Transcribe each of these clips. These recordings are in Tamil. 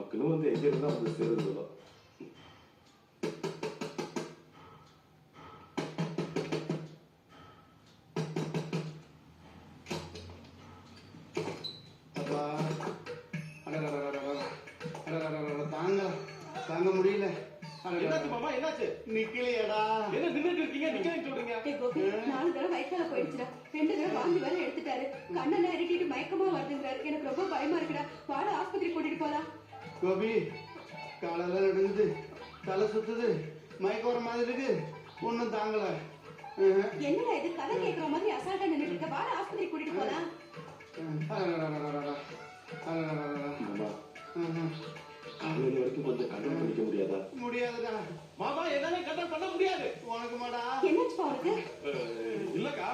நமக்குன்னு வந்து எங்க இருந்தா வந்து சேருதோ. தாங்க முடியல. என்னாச்சு மாமா, என்னாச்சு? நிக்கலையடா. என்ன நின்னுட்டு இருக்கீங்க, நிக்கலைன்னு சொல்றீங்க? கோபி 4 தடவை வயிற்றால போயிடுச்சுடா. 2 தடவை வாந்தி வேற எடுத்துட்டாரு. கண்ணெல்லாம் இரட்டிட்டு மயக்கமா வருதுங்கிறாரு. எனக்கு ரொம்ப பயமா இருக்குடா. வாட ஆஸ்பத்திரி கூட்டிட்டு போலாம். கோபி காலெல்லாம் நடுங்குது, தலை சுத்துது, மயக்கம் வர மாதிரி இருக்கு. ஒன்னும் தாங்கல. என்னடா இது கதை கேட்கற மாதிரி அசால்ட்டா நின்னுட்டு இருக்க? வாட ஆஸ்பத்திரி கூட்டிட்டு போலாம். காலையில வரைக்கும் கொஞ்சம் கண்ட்ரோல் பண்ணிக்க முடியாதா? முடியாதுடா மாமா, என்னால கண்ட்ரோல் பண்ண முடியாது. உனக்கு மாடா. என்னாச்சுப்பா உனக்கு? இல்லக்கா,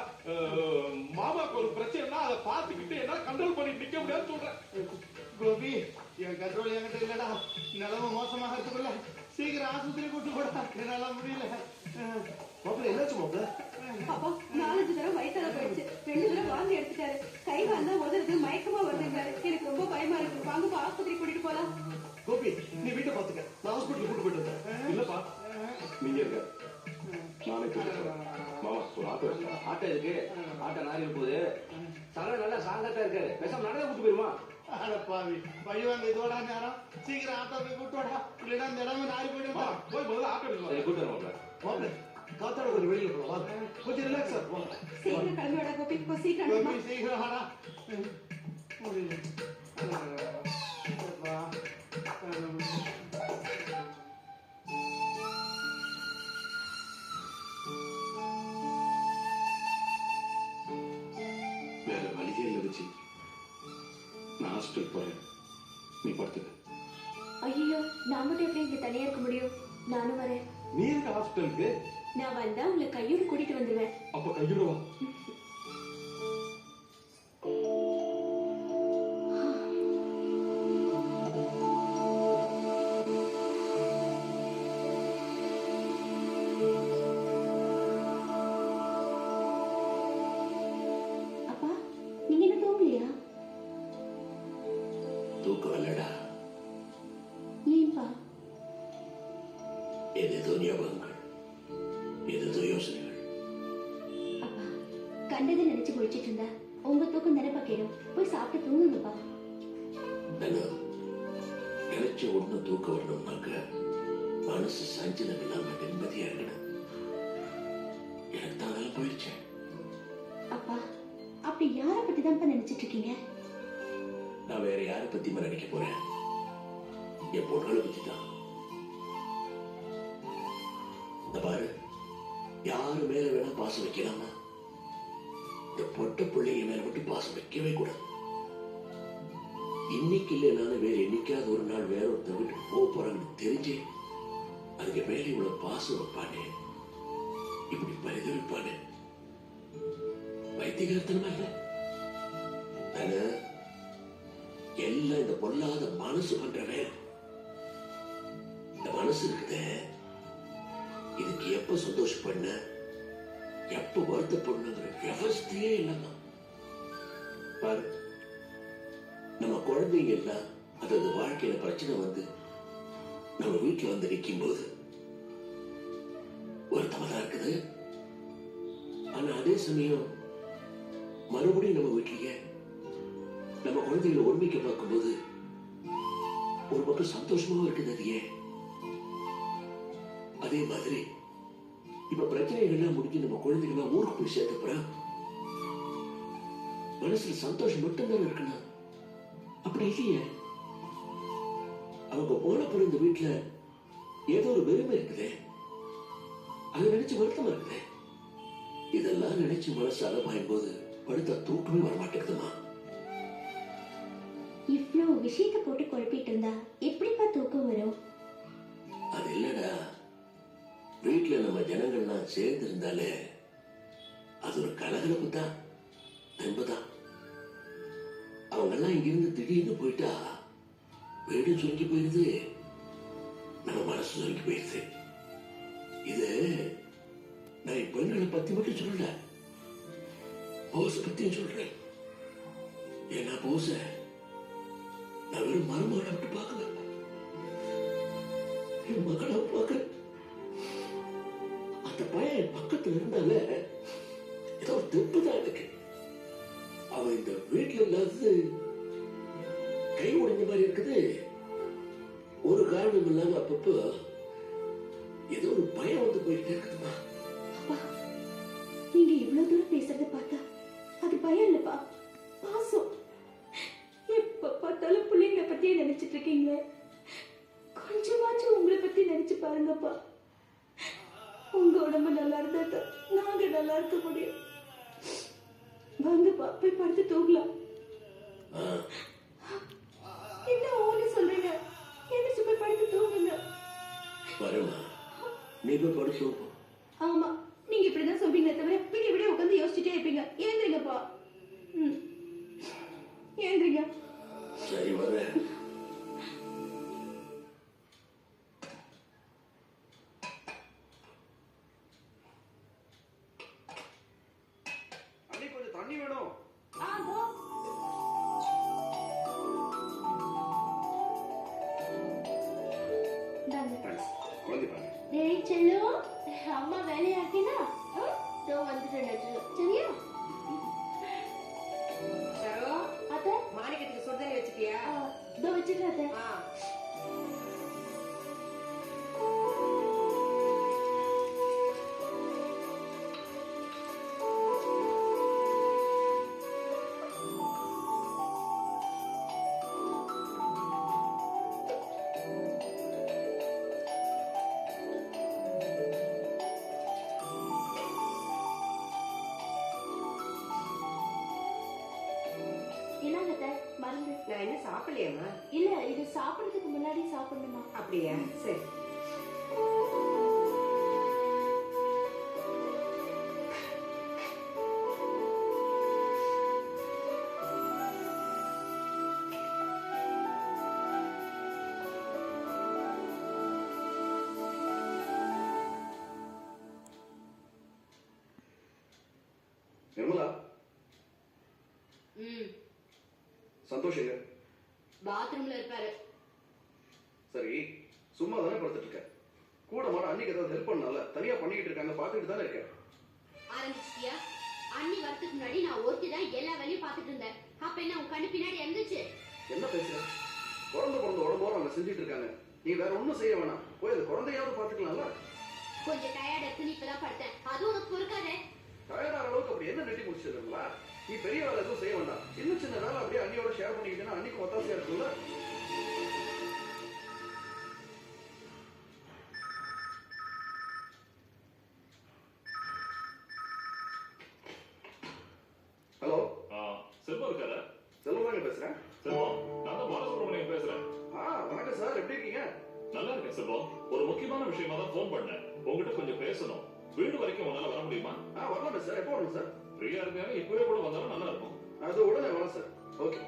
மாமாக்கு ஒரு பிரச்சனைனா அதை பார்த்துக்கிட்டு என்னால கண்ட்ரோல் பண்ணி நிக்க முடியாதுன்னு சொல்றேன். கோபி என் கண்ட்ரோல் என்கிட்ட இல்லடா. நிலவு மோசமாகிறதுக்குள்ள சீக்கிரம் ஆஸ்பத்திரி கூட்டு போடா. என்னால முடியல. மாப்பிள்ள, என்னாச்சு மாப்பிள்ள? அப்பா 4 தடவை வயிற்றால போயிடுச்சு. 2 தடவை வாந்தி எடுத்துட்டாரு. கை கால்லாம் உதறது, மயக்கமா வருதுங்கிறாரு. எனக்கு ரொம்ப பயமா இருக்கு. வாங்க ஆஸ்பத்திரி கூட்டிட்டு போலாம். கோபி, நீ வீட்டை பாத்துக்க, நான் ஹாஸ்பிட்டல் கூட்டு போயிட்டு வந்தேன். இல்லப்பா, நீங்க இருக்க, நானே கூட்டிட்டு போறேன். மாமா, ஒரு ஆட்டோ இருக்கா? ஆட்டோ இருக்கு. ஆட்டோ நாரி போகுது. சகல நல்லா சாங்கத்தா இருக்காரு. பேசாம நடந்தே கூட்டு போயிருமா? அட பாவி, பழி வாங்க இதோட நேரம். சீக்கிரம் ஆட்டோ போய் கூட்டு வாடா. இல்லைன்னா இந்த இடமே நாரி போயிடுமா. போய் முதல்ல ஆட்டோ எடுத்து சரி, கூட்டு வரேன். மாப்பிள்ள, காத்தாட கொஞ்சம் வெளியில போகலாம், கொஞ்சம் ரிலாக்ஸா போங்க. சீக்கிரம் கிளம்பி வாடா கோபி. சீக்கிரம் கோபி அனுப்புமா. சீக்கிரம் வாடா. முடியல. அப்பா. வேற வழியே இல்லை வச்சு, நான் ஹாஸ்பிட்டல் போறேன், நீ படுத்துக்க. ஐயோ, நான் மட்டும் எப்படி இங்க தனியா இருக்க முடியும்? நானும் வரேன். நீ இருக்க ஹாஸ்பிட்டலுக்கு? நான் வந்தா உங்களை கையோடு கூட்டிட்டு வந்துருவேன். அப்ப கையோட வா. அப்பா, நீங்க என்ன தூங்கலையா? தூக்கம் இல்லடா. ஏன்பா? ஏதேதோ ஞாபகங்கள், ஏதேதோ யோசனைகள். அப்பா, கண்டதை நினைச்சு முடிச்சிட்டு இருந்தா உங்க தூக்கம் நினைப்பா கேடும். போய் சாப்பிட்டு தூங்குங்கப்பா. நானும் நினைச்ச ஒண்ணு தூக்கம் வரணும்னாக்க மனசு சஞ்சலம் இல்லாம நிம்மதியா இருக்கணும். எனக்கு தான் அதெல்லாம் போயிடுச்சேன். அப்பா, அப்படி யார பத்தி தான்ப்பா நினைச்சிட்டு இருக்கீங்க? நான் வேற யாரை பத்தியுமா நினைக்க போறேன்? என் பொண்ணுகளை பத்தி தான். இந்த பாரு, யாரு மேல வேணா பாசம் வைக்கலாமா? இந்த பொட்ட பிள்ளைங்க மேல மட்டும் பாசம் வைக்கவே கூடாது. இன்னைக்கு இல்ல, நானும் வேற என்னைக்காவது ஒரு நாள் வேற ஒருத்தர் வீட்டுக்கு போக போறாங்கன்னு தெரிஞ்சே அதுக்கு மேல இவ்வளவு பாசம் வைப்பானே, இப்படி பரிதவிப்பானே, வைத்தியகாரத்தனமா இல்ல? நானு எல்லாம் இந்த பொல்லாத மனசு பண்ற வேலை. இந்த மனசு இருக்குதே, இதுக்கு எப்ப சந்தோஷப்பண்ண, எப்ப வருத்தப்படணுங்கிற வியவஸ்தையே இல்லைன்னா. பாரு, நம்ம குழந்தைங்க எல்லாம் அதாவது வாழ்க்கையில பிரச்சனை வந்து நம்ம வீட்டுல வந்து நிற்கும் போது வருத்தமா தான் இருக்குது. ஆனா அதே சமயம் மறுபடியும் நம்ம வீட்லயே நம்ம குழந்தைகளை ஒருமிக்க பார்க்கும்போது ஒரு பக்கம் சந்தோஷமாவும் இருக்குது. அது ஏன்? அதே மாதிரி இப்ப பிரச்சனைகள் எல்லாம் முடிஞ்சு நம்ம குழந்தைகளா ஊருக்கு போய் சேர்த்தப்புறம் மனசுல சந்தோஷம் மட்டும்தான் இருக்கணும். அப்படி இல்லையே, அவங்க போனப்புறம் இந்த வீட்டுல ஏதோ ஒரு வெறுமை இருக்குதே, அதை நினைச்சு வருத்தமா இருக்குதே. இதெல்லாம் நினைச்சு மனசு அலமாயும் போது படுத்த தூக்கமே வரமாட்டேங்குதுமா. இவ்வளவு விஷயத்தை போட்டு குழப்பிட்டு இருந்தா எப்படிப்பா தூக்கம் வரும்? அது இல்லடா, வீட்டுல நம்ம ஜனங்கள்லாம் சேர்ந்து இருந்தாலே அது ஒரு கலகலப்பு தான், தெம்புதான். அவங்க எல்லாம் இங்கிருந்து திடீர்னு போயிட்டா வீடு சுருங்கி போயிருது, நம்ம மனசு சுருங்கி போயிருது. இது நான் பெண்களை பத்தி மட்டும் சொல்லல, போச பத்தியும் சொல்றேன். ஏன்னா போச நான் வெறும் மருமகளை விட்டு பார்க்கல, அப்பப்போ ஏதோ ஒரு பயம் வந்து போயிட்டே இருக்குதுமா. அப்பா, நீங்க இவ்வளவு தூரம் பேசுறத பார்த்தா அது பயம் இல்லப்பா, பாசம். எப்ப பார்த்தாலும் பிள்ளைங்களை பத்தியே நினைச்சிட்டு இருக்கீங்களே, கொஞ்சமாச்சும் உங்களை பத்தி நினைச்சு பாருங்கப்பா. உங்க உடம்பு நல்லா இருந்தா தான் நாங்க நல்லா இருக்க முடியும். வாங்கப்பா, போய் படுத்து தூங்கலாம். என்ன ஓன்னு சொல்றீங்க? எந்திரிச்சு போய் படுத்து தூங்குங்க. வருமா, நீ போய் படுத்து. ஆமா, நீங்க இப்படிதான் சொல்றீங்களே தவிர விடிய விடிய உட்காந்து யோசிச்சுட்டே இருப்பீங்க. ஏந்திரிங்கப்பா. ஏந்திரிங்க. சரி வரேன். அண்ணி கொஞ்சம் தண்ணி வேணும். Thanks. குழந்தை பாருங்க. டேய் செல்லு, அம்மா வேலையா இருக்கேனா? தோ வந்துட்டேன். சரியா? சரோ, அத்தை, மாணிக்கத்துக்கு சுடுதண்ணி வச்சுட்டியா? தோ வச்சுட்டேன் அத்தை. என்னங்க அத்தை, மருந்து? நான் என்ன சாப்பிடலையம்மா? இல்ல, இது சாப்பிடுறதுக்கு முன்னாடி சாப்பிடணுமா? அப்படியா? சரி. நிர்மலா, சந்தோஷ் எங்க? பாத்ரூம்ல இருப்பாரு. சரி, சும்மா தானே படுத்துட்டு இருக்க. கூட மாட அன்னைக்கு ஏதாவது ஹெல்ப் பண்ணால தனியா பண்ணிக்கிட்டு இருக்காங்க, பாத்துக்கிட்டு தானே இருக்க. ஆரம்பிச்சிட்டியா? அண்ணி வரதுக்கு முன்னாடி நான் ஒருத்தி தான் எல்லா வேலையும் பார்த்துட்டு இருந்தேன். அப்ப என்ன உன் கண்ணு பின்னாடி இருந்துச்சு? என்ன பேசுற? குழந்தை பிறந்த உடம்போட அவங்க செஞ்சுட்டு இருக்காங்க. நீ வேற ஒண்ணும் செய்ய வேணாம், போய் அந்த குழந்தையாவது பாத்துக்கலாம்ல. கொஞ்சம் டயர்ட் எடுத்து இப்பதான் படுத்தேன். அது உனக்கு பொறுக்காதே. டயர்டான அளவுக்கு அப்படி என்ன நெட்டி முடிச்சிருக்கா? நீ பெரிய வேலை எதுவும் செய்ய வேண்டாம். சின்ன சின்ன வேலை அப்படியே அண்ணியோட ஷேர் பண்ணிக்கிட்டேன்னா அன்னைக்கு ஒத்தாசையா இருக்கும்ல. ஹலோ, செல்வம் இருக்காரா? செல்வம் தாங்க பேசுறேன். செல்வம், நான் தான் பாலசுப்ரமணியன் பேசுறேன். வணக்கம் சார், எப்படி இருக்கீங்க? நல்லா இருக்கேன் செல்வம். ஒரு முக்கியமான விஷயமா தான் போன் பண்ணேன். உங்ககிட்ட கொஞ்சம் பேசணும். வீடு வரைக்கும் உன்னால வர முடியுமா? வரலாம் சார். எப்போ வரணும் சார்? ஃப்ரீயா இருக்காங்க, இப்பவே கூட வந்தாலும் நல்லா இருக்கும். அது உடனே வரலாம் சார். ஓகே.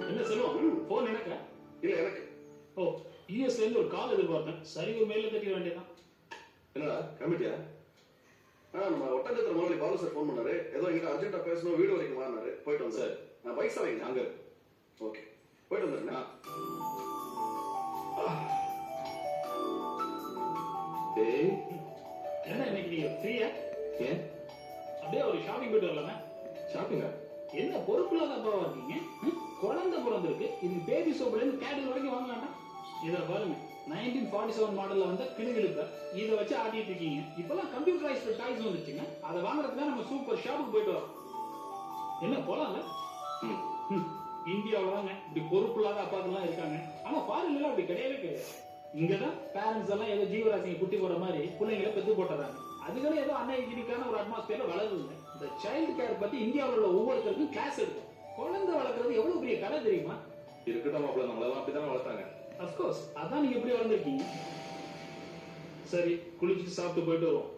என்ன செல்வம், போன் எனக்கு? இல்ல எனக்கு. ஓ, யூஎஸ்ல இருந்து ஒரு கால் எதிர்பார்த்தேன். சரி, ஒரு மெயில தட்டிட வேண்டியதான். என்னடா கமிட்டியா? நம்ம ஒட்டஞ்சத்திர முதலாளி பாலு சார் போன் பண்ணாரு. ஏதோ எங்கிட்ட அர்ஜென்ட்டா பேசணும், வீடு வரைக்கும் வாங்கினாரு. போயிட்டு வந்து சார். நான் பைசா வைங்க அங்க. ஓகே, போயிட்டு வந்துருங்க. என்ன இன்னைக்கு நீங்க ஃப்ரீயா? ஏன் அப்படியே ஒரு ஷாப்பிங் போயிட்டு வரலாமே? ஷாப்பிங்கா? என்ன பொறுப்புலாத அப்பாவா இருக்கீங்க? குழந்தை பிறந்திருக்கு, இதுக்கு பேபி சோப்புல இருந்து கேடில் வரைக்கும் வாங்க வேண்டாம். இதை பாருங்க, 1947 மாடல்ல வந்து கிளுகிழுப்ப இதை வச்சு ஆட்டிட்டு இருக்கீங்க. இப்பெல்லாம் கம்ப்யூட்டரைஸ்டு டாய்ஸ் வந்துச்சுங்க. அதை வாங்குறதுக்கு தான் நம்ம சூப்பர் ஷாப்புக்கு போயிட்டு வரோம். என்ன போலாம்ல? இந்தியாவில் தாங்க இப்படி பொறுப்புலாத அப்பாக்கெல்லாம் இருக்காங்க. ஆனா ஃபாரின்ல அப்படி கிடையவே கிடையாது. இங்கதான் பேரண்ட்ஸ் எல்லாம் ஏதோ ஜீவராசிங்க குட்டி போற மாதிரி பிள்ளைங்களை பெத்து போட்டுறாங்க. அதுகளும் ஏதோ அன்ஹைஜீனிக்கான ஒரு அட்மாஸ்பியர்ல வளருதுங்க. இந்த சைல்டு கேர் பத்தி இந்தியாவில் உள்ள ஒவ்வொருத்தருக்கும் கிளாஸ் எடுக்கும். குழந்தை வளர்க்கறது எவ்வளவு பெரிய கதை தெரியுமா? இருக்கட்டும் மாப்பிள்ள, நம்மளெல்லாம் அப்படித்தானே வளர்த்தாங்க. அஃப்கோர்ஸ், அதான் நீங்க எப்படி வளர்ந்துருக்கீங்க. சரி, குளிச்சுட்டு சாப்பிட்டு போயிட்டு வருவோம்.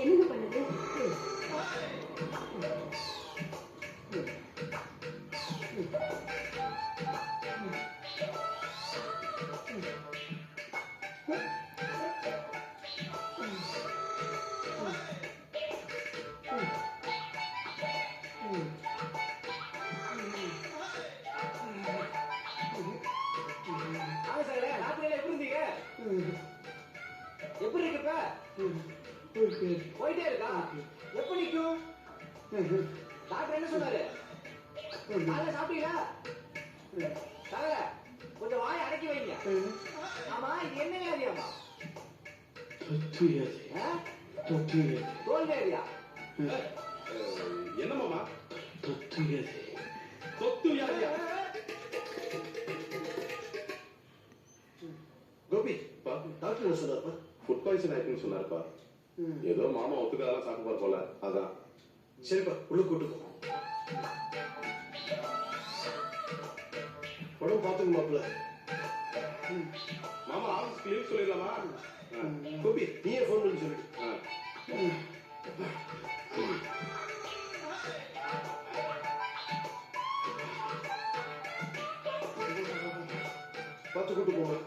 என்னங்க பண்ணுது? போயிட்டே இருக்கா? எப்ப நிக்கும்? டாக்டர் என்ன சொன்னாரு? காலைல சாப்பிட்டீங்களா? தகர, கொஞ்சம் வாயை அடக்கி வைங்க. ஆமா, இது என்ன வியாதியாமா? ஆ? தோல் வியாதியா? என்ன மாமா தொத்து வியாதி. தொத்து வியாதியா? கோபி பா டாக்டர் என்ன சொன்னார்ப்பா? ஃபுட் பாய்சன் ஆயிருக்குன்னு சொன்னாருப்பா. ஏதோ மாமா ஒத்துக்காதெல்லாம் சாப்பிட்டு போல அதான். சரிப்பா உள்ள கூட்டு போ. உடம்பு பாத்துக்க மாப்பிள்ள. மாமா ஆபீஸ்க்கு லீவ் சொல்லிடலாமா? கோபி நீயே ஃபோன் பண்ணி சொல்லு. பார்த்து கூட்டு போங்க.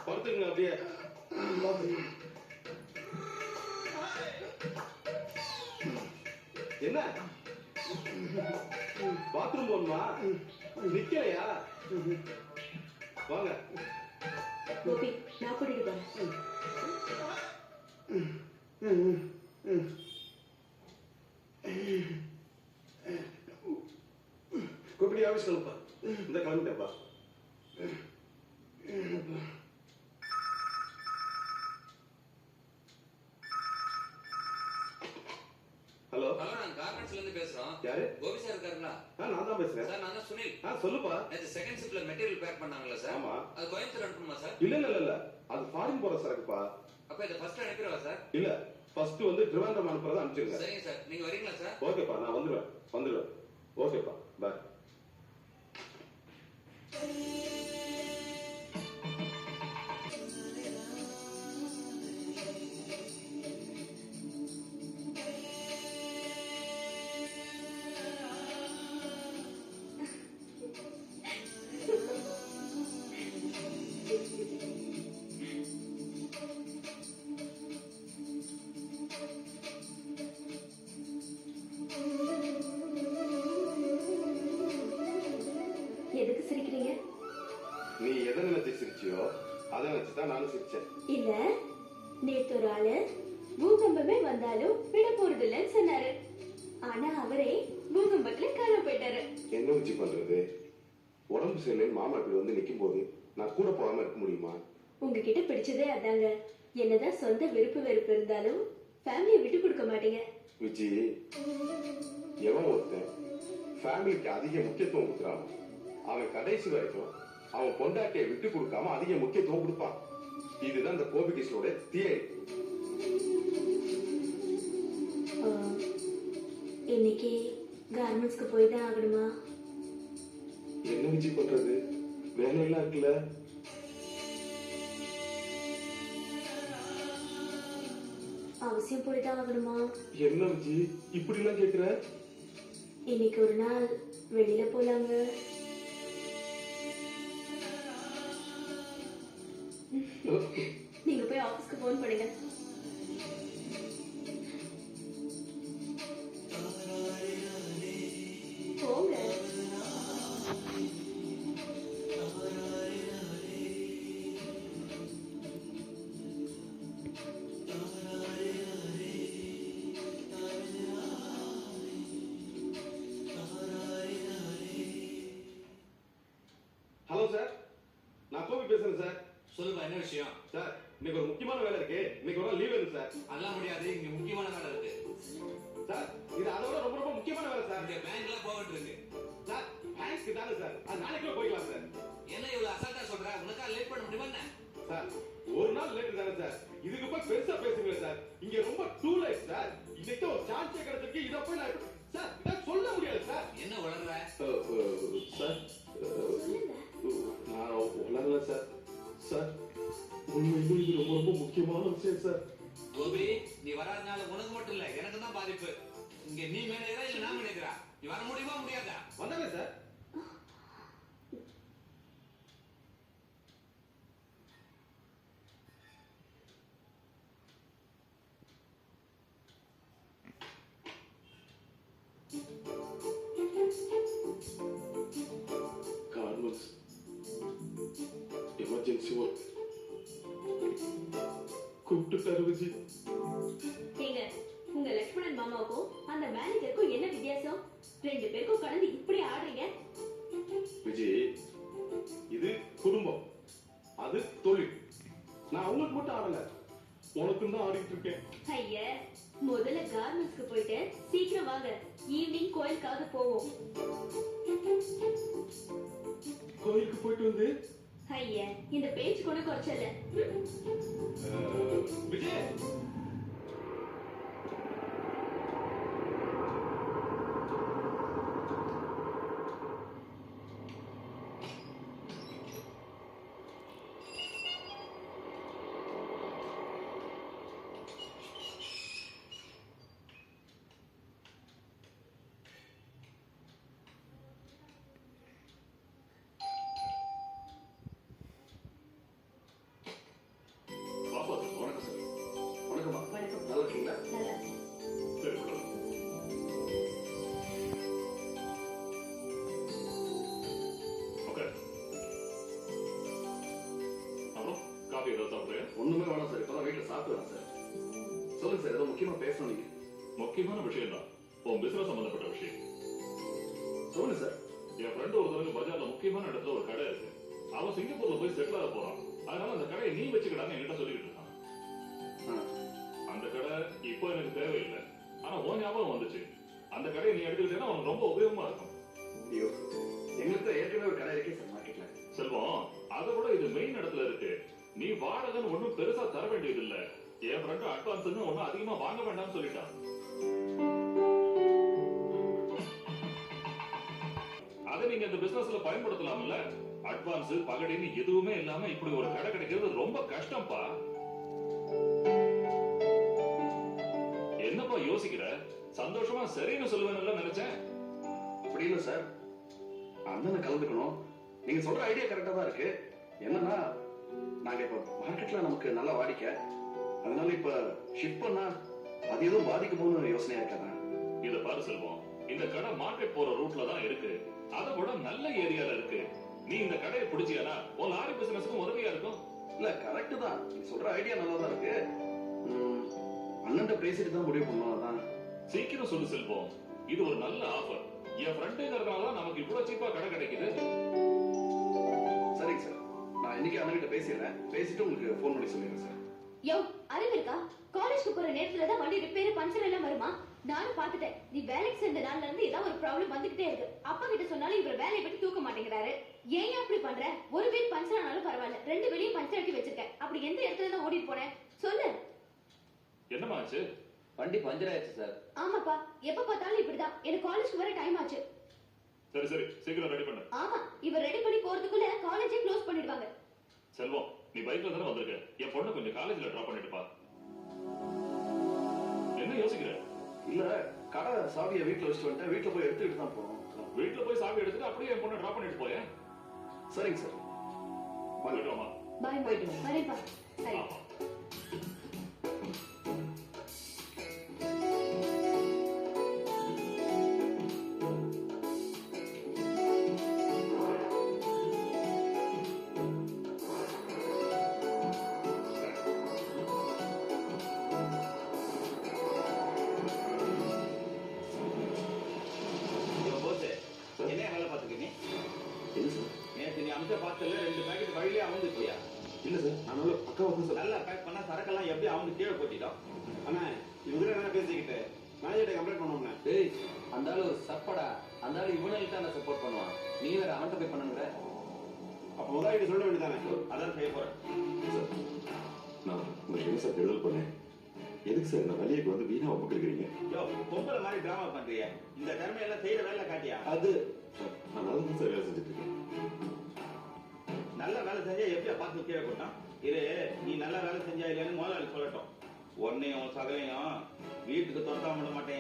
படுத்துக்குங்க அப்படியே. என்ன பாத்ரூம் போகணுமா? நிக்கலையா? வாங்க. கோபி நான் கூட்டிட்டு போறேன். கோபி ஆபீஸ் கிளம்பா. இந்த கிளம்பிட்டேப்பா. ஹலோ ஹலோ, நான் கார்மெண்ட்ஸ்ல இருந்து பேசுறோம். யாரு? கோபி சார் இருக்காருங்களா? நான் தான் பேசுறேன். சார், நான் தான் சுனில். சொல்லுப்பா. நேத்து செகண்ட் ஷிப்ல மெட்டீரியல் பேக் பண்ணாங்கல்ல சார்? ஆமா. அது கோயம்புத்தூர் அனுப்பணுமா சார்? இல்ல அது ஃபாரின் போற சரக்குப்பா. அப்ப இதை ஃபர்ஸ்ட் அனுப்பிடுவா சார்? இல்ல ஃபர்ஸ்ட் வந்து ட்ரிவாண்டம் அனுப்புறத அனுப்பிச்சிருங்க. சரிங்க சார், நீங்க வரீங்களா சார்? ஓகேப்பா நான் வந்துடுவேன். ஓகேப்பா பாய். எதுக்கு சிரிக்கிறீங்க? நீ எதை நினைச்சு சிரிச்சியோ அதை நினைச்சுதான் நானும் சிரிச்சேன். இல்ல, நேத்து ஒரு ஆளு பூகம்பமே வந்தாலும் விட போறது இல்லைன்னு சொன்னாரு. ஆனா அவரே பூகம்பத்துல காணாம போயிட்டாரு. என்ன வச்சு பண்றது? உடம்பு சரியில்லை மாமா இப்படி வந்து நிக்கும் போது நான் கூட போகாம இருக்க முடியுமா? உங்ககிட்ட பிடிச்சதே அதாங்க. என்னதான் சொந்த விருப்பு வெறுப்பு இருந்தாலும் ஃபேமிலியை விட்டு கொடுக்க மாட்டீங்க. விஜி, எவன் ஒருத்தன் ஃபேமிலிக்கு அதிக முக்கியத்துவம் கொடுக்குறான் அவன் கடைசி வரைக்கும் அவன் பொண்டாட்டியை விட்டு கொடுக்காம அதிக முக்கியத்துவம் கொடுப்பான். இதுதான் இந்த கோபி கிருஷ்ணோட தியரி. இன்னைக்கு கார்மெண்ட்ஸ்க்கு போய் தான் ஆகணுமா? என்ன விஜி பண்றது? வேலையெல்லாம் இருக்குல்ல. அவசியம் போய் தான் ஆகணுமா? என்ன விஜி இப்படி எல்லாம் கேக்குற? இன்னைக்கு ஒரு நாள் வெளியில போலாங்க. நீங்க போய் ஆபீஸ்க்கு போன் பண்ணுங்க. போங்க. ஹலோ சார், நான் கோபி பேசுறேன் சார். சொல்லுப்பா, என்ன விஷயம்? சார் இன்னைக்கு ஒரு முக்கியமான வேலை இருக்கு. இன்னைக்கு ஒரு நாள் லீவ் வேணும் சார். அதெல்லாம் முடியாது, இங்க முக்கியமான வேலை இருக்கு. சார் இது அதோட ரொம்ப ரொம்ப முக்கியமான வேலை சார். இங்க பேங்க்ல போகிட்டு இருக்கு. சார் பேங்க்க்கு தானே சார், அது நாளைக்கே போய்க்கலாம் சார். என்ன இவ்வளவு அசால்ட்டா சொல்ற? உனக்கா லேட் பண்ண முடியுமா என்ன? சார் ஒரு நாள் லேட் தானே சார், இதுக்கு போய் பெருசா பேசுங்க சார். இங்க ரொம்ப டூ லேட் சார். இன்னைக்கு ஒரு சான்ஸே கிடைச்சிருக்கு. இதை போய் நான் சார் இதை சொல்ல முடியாது சார். என்ன வளர்ற? சார் நான் உலகல சார். சார் உண்மையிலே இது ரொம்ப ரொம்ப முக்கியமான விஷயம் சார். கோபி, நீ வராதனால உனக்கு மட்டும் இல்ல, எனக்கு தான் பாதிப்பு. இங்க நீ மேனேஜரா இல்ல நான் மேனேஜரா? நீ வர முடியுமா முடியாதா? வந்தாங்க சார். விட்டுட்டாரு விஜி. ஏங்க உங்க லட்சுமணன் மாமாவுக்கும் அந்த மேனேஜருக்கும் என்ன வித்தியாசம்? ரெண்டு பேருக்கும் கலந்து இப்படி ஆடுறீங்க. விஜி, இது குடும்பம், அது தொழில். நான் அவங்களுக்கு மட்டும் ஆடல, உனக்கும் தான் ஆடிட்டு இருக்கேன். ஐயா, முதல்ல கார்மெண்ட்ஸ்க்கு போயிட்டு சீக்கிரம் வாங்க, ஈவினிங் கோயிலுக்காக போவோம். கோயிலுக்கு போயிட்டு வந்து ஐயா, இந்த பேச்சு கொண்டு குறைச்சல. விஜய், பாப்பா சார், வணக்கம் சார். வணக்கம்மா. வணக்கம். நல்லா இருக்கீங்களா? நல்லா. சரி, உட்காருங்க. உட்காரு. அப்புறம் காபி ஏதாவது சாப்பிடுறியா? ஒண்ணுமே வேணாம் சார், இப்பதான் வீட்டுல சாப்பிட்டு வரேன் சார். சொல்லுங்க சார், ஏதோ முக்கியமா பேசணும் நீங்க. முக்கியமான விஷயம் தான், உன் பிசினஸ் சம்பந்தப்பட்ட விஷயம். சொல்லுங்க சார். என் ஃப்ரெண்ட் ஒருத்தருக்கு பஜார்ல முக்கியமான இடத்துல ஒரு கடை இருக்கு. அவன் சிங்கப்பூர்ல போய் செட்டில் ஆக போறான். அதனால அந்த கடையை நீ வச்சுக்கிட்டான்னு என்கிட்ட சொல்லிக்கிட்டு இருக்கான். அந்த கடை இப்போ எனக்கு தேவையில்லை, ஆனா உன் ஞாபகம் வந்துச்சு. அந்த கடையை நீ எடுத்துக்கிட்டேன்னா உனக்கு ரொம்ப உபயோகமா இருக்கும். ஐயோ, எங்களுக்கு ஏற்கனவே ஒரு கடை இருக்கே சார் மார்க்கெட்ல. செல்வம், அதை விட இது மெயின் இடத்துல இருக்கு. நீ வாடகைன்னு ஒண்ணும் பெருசா தர வேண்டியது இல்ல. என் ஃப்ரெண்ட் அட்வான்ஸ் ஒன்னும் அதிகமா வாங்க வேண்டாம்னு சொல்லிட்டான். அதை நீங்க இந்த பிசினஸ்ல பயன்படுத்தலாம்ல. அட்வான்ஸ் பகடின்னு எதுவுமே இல்லாம இப்படி ஒரு கடை கிடைக்கிறது ரொம்ப கஷ்டம்ப்பா. என்னப்பா யோசிக்கிற? சந்தோஷமா சரின்னு சொல்லுவேன்னு நினைச்சேன். அப்படி இல்லை சார், அண்ணனை கலந்துக்கணும். நீங்க சொல்ற ஐடியா கரெக்டா தான் இருக்கு. என்னன்னா, நாங்க இப்ப மார்க்கெட்ல நமக்கு நல்ல வாடிக்கை, அதனால இப்ப ஷிப் பண்ணா அது எதுவும் பாதிக்குமோன்னு யோசனையா இருக்காதா? இத பாரு செல்வம், இந்த கடை மார்க்கெட் போற ரூட்ல தான் இருக்கு. அதை விட நல்ல ஏரியால இருக்கு. நீ இந்த கடையை பிடிச்சியானா உன் லாரி பிசினஸ்க்கும் உதவியா இருக்கும். இல்ல கரெக்ட் தான், நீ சொல்ற ஐடியா நல்லா தான் இருக்கு. அண்ணன்ட்ட பேசிட்டு தான் முடிவு பண்ணுவோம். அதான் சீக்கிரம் சொல்லு செல்வம், இது ஒரு நல்ல ஆஃபர். என் ஃப்ரெண்டுங்கிறதுனால தான் நமக்கு இவ்வளவு சீப்பா கடை கிடைக்குது. சரிங்க சார், நான் இன்னைக்கு அண்ணன்கிட்ட பேசிடுறேன். பேசிட்டு உங்களுக்கு ஃபோன் பண்ணி சொல்லிடுறேன் சார். யோ, அறிவு இருக்கா? காலேஜ்க்கு போற நேரத்துல தான் வண்டி ரிப்பேர் பஞ்சர் எல்லாம் வருமா? நானும் பாத்துட்டேன். நீ வேலைக்கு சேர்ந்த நாள்ல இருந்து ஏதாவது ஒரு ப்ராப்ளம் வந்துகிட்டே இருக்கு. அப்பா கிட்ட சொன்னாலும் இவர் வேலையை பத்தி தூக்க மாட்டேங்கிறாரு. ஏன் அப்படி பண்ற? ஒரு வீல் பஞ்சர் ஆனாலும் பரவாயில்ல, ரெண்டு வெளியும் பஞ்சர் ஆக்கி வச்சிருக்கேன். அப்படி எந்த இடத்துல தான் ஓடிட்டு போனேன் சொல்லு. என்னமா ஆச்சு? வண்டி பஞ்சர் ஆயிடுச்சு சார். ஆமாப்பா, எப்ப பார்த்தாலும் இப்படிதான். எனக்கு காலேஜ்க்கு வர டைம் ஆச்சு. சரி சரி, சீக்கிரம் ரெடி பண்ணு. ஆமா, இவர் ரெடி பண்ணி போறதுக்குள்ள காலேஜே க்ளோஸ் பண்ணிடுவாங்க. செல்வம், நீ பைக்ல தானே வந்திருக்க. என் பொண்ணு கொஞ்சம் காலேஜ்ல டிராப் பண்ணிட்டு பா. என்ன யோசிக்கிற? இல்ல, கடை சாவியை வீட்டுல வச்சுட்டு வந்துட்டேன். வீட்டுல போய் எடுத்துக்கிட்டு தான் போறோம். வீட்டுல போய் சாவி எடுத்துட்டு அப்படியே என் பொண்ணை டிராப் பண்ணிட்டு போயேன். சரிங்க சார். போயிட்டு வாமா. பாய் பாய். வரேன்ப்பா. சரி. ஆமா. என்ன வேலை பார்த்துக்க நீ? என்ன சார்? நேற்று நீ அம்ச பார்த்தல 2 பாக்கெட் வழியிலே அமர்ந்து போயா? இல்ல சார், நான் நல்ல பக்காவா தான் சார். நல்லா பேக் பண்ணா சரக்கெல்லாம் எப்படி அவங்க கீழே கொட்டிட்டோம்? அண்ணா, இவங்க என்ன பேசிக்கிட்டு மேனேஜர்ட்ட கம்ப்ளைண்ட் பண்ணோம்னா? டேய், அந்த ஆளு ஒரு சப்படா. அந்த ஆளு இவனுக்கு தான் சப்போர்ட் பண்ணுவான். நீ வேற அவன்கிட்ட போய் பண்ணுங்க. அப்போ முதலாளி சொல்ல வேண்டியதானே? அதான் செய்ய போறேன். சார், நான் உங்களுக்கு என்ன சார் எழுதல் பண்ணேன்? எதுக்கு சார் இந்த வழியை வந்து வீணா ஒப்புக்கிறீங்க? யோ, பொம்பளை மாதிரி டிராமா பண்றிய. இந்த திறமையெல்லாம் செய்யற வேலை காட்டியா? அது சார், நான் நல்லா தான் சார் வேலை செஞ்சுட்டு இருக்கேன். நல்ல வேலை செஞ்சா எப்படியா பார்த்து கீழே கொட்டான்? இது நீ நல்ல வேலை செஞ்சா இல்லையான்னு முதலாளி சொல்லட்டும். உன்னையும் சகலையும் வீட்டுக்கு துரத்தாம விட மாட்டேன்.